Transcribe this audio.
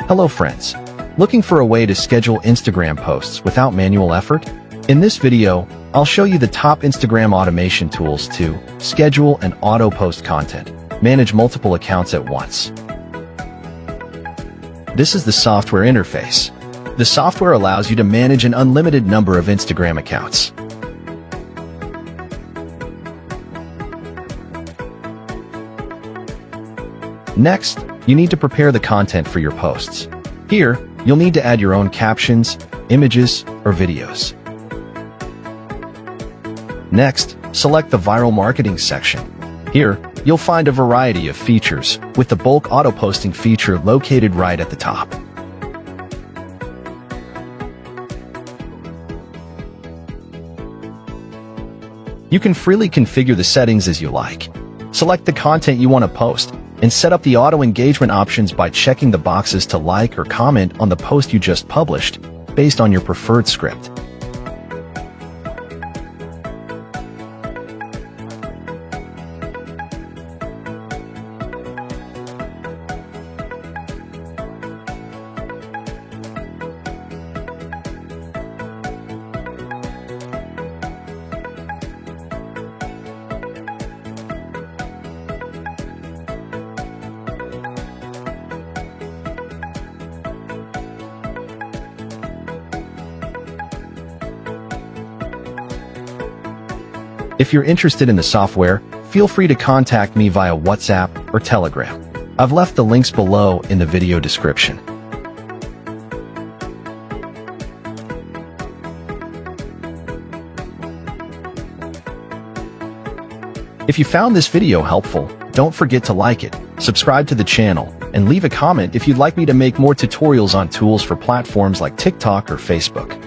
Hello friends. Looking for a way to schedule Instagram posts without manual effort? In this video, I'll show you the top Instagram automation tools to schedule and auto-post content, manage multiple accounts at once. This is the software interface. The software allows you to manage an unlimited number of Instagram accounts. Next, you need to prepare the content for your posts. Here, you'll need to add your own captions, images, or videos. Next, select the Viral Marketing section. Here, you'll find a variety of features, with the bulk auto-posting feature located right at the top. You can freely configure the settings as you like. Select the content you want to post, and set up the auto-engagement options by checking the boxes to like or comment on the post you just published, based on your preferred script. If you're interested in the software, feel free to contact me via WhatsApp or Telegram. I've left the links below in the video description. If you found this video helpful, don't forget to like it, subscribe to the channel, and leave a comment if you'd like me to make more tutorials on tools for platforms like TikTok or Facebook.